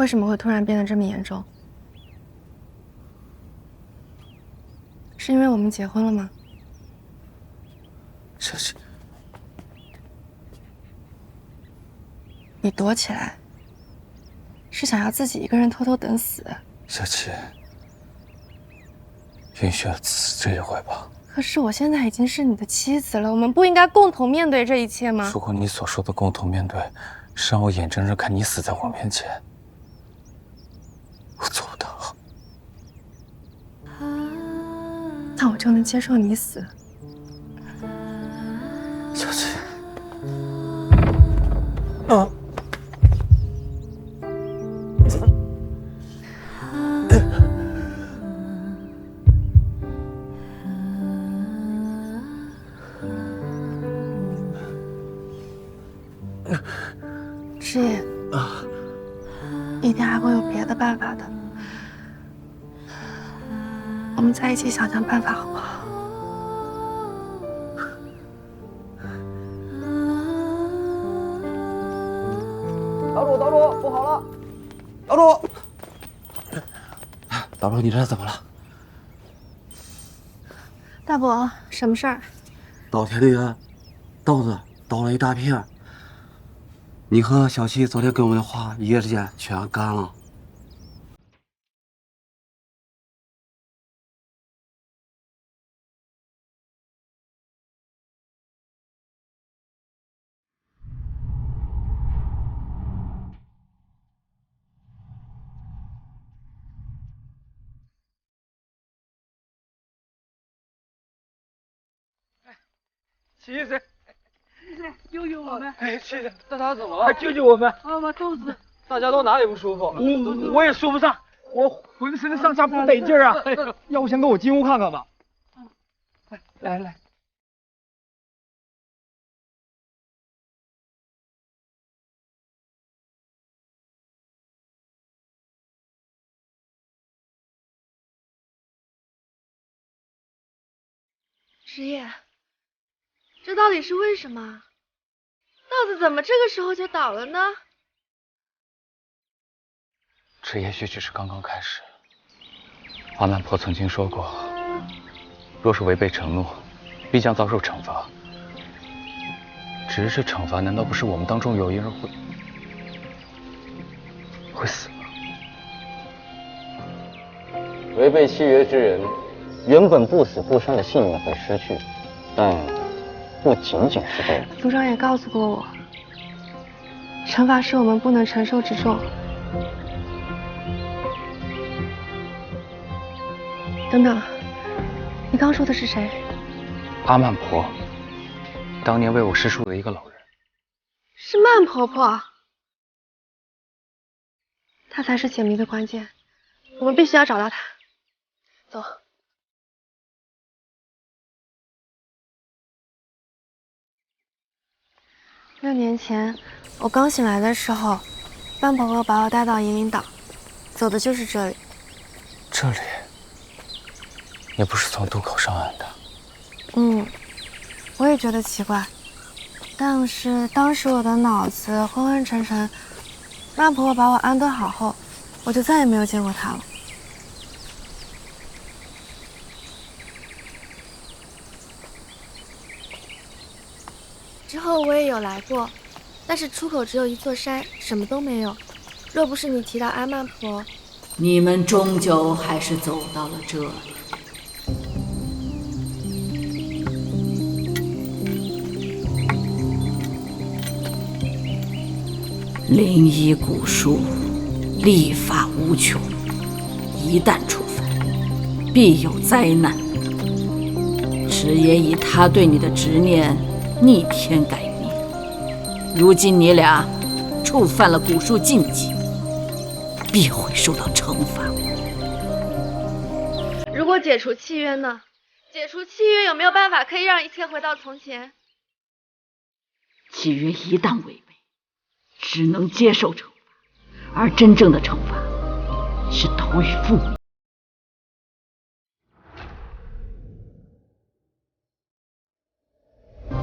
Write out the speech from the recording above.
为什么会突然变得这么严重？是因为我们结婚了吗？小七，你躲起来，是想要自己一个人偷偷等死？小七，允许我死这一回吧。可是我现在已经是你的妻子了，我们不应该共同面对这一切吗？如果你所说的共同面对，是让我眼睁睁看你死在我面前，我做不到。那我就能接受你死。小七，啊！师爷，一定还会有别的办法的。我们在一起想想办法，好不好？岛主，不好了！岛主，岛主，你这怎么了？大伯，什么事儿？稻田里的豆子倒了一大片，你和小七昨天给我们的话，一夜之间全干了。七岁，救救我们！哎，七岁，大家怎么了？快救救我们！把豆子，大家都哪里不舒服？我也说不上，我浑身上下不得劲儿啊！要不先跟我进屋看看吧？来。师爷，这到底是为什么？豆子怎么这个时候就倒了呢？这也许只是刚刚开始。阿曼婆曾经说过，若是违背承诺，必将遭受惩罚。只是这惩罚难道不是我们当中有一人会死吗？违背契约之人，原本不死不伤的性命会失去，但不仅仅是这样。族长也告诉过我，惩罚是我们不能承受之重。等等，你刚说的是谁？阿曼婆，当年为我施术的一个老人。是曼婆婆，她才是解谜的关键，我们必须要找到她。走。6年前，我刚醒来的时候，曼婆婆把我带到银铃岛，走的就是这里。这里？你不是从渡口上岸的？我也觉得奇怪，但是当时我的脑子昏昏沉沉，曼婆婆把我安顿好后，我就再也没有见过她了。之后我也有来过，但是出口只有一座山，什么都没有。若不是你提到阿曼婆，你们终究还是走到了这里。灵医古术，历法无穷，一旦触犯，必有灾难。师爷以他对你的执念逆天改命，如今你俩触犯了古术禁忌，必会受到惩罚。如果解除契约呢？解除契约有没有办法可以让一切回到从前？契约一旦违背，只能接受惩罚，而真正的惩罚是投予父母。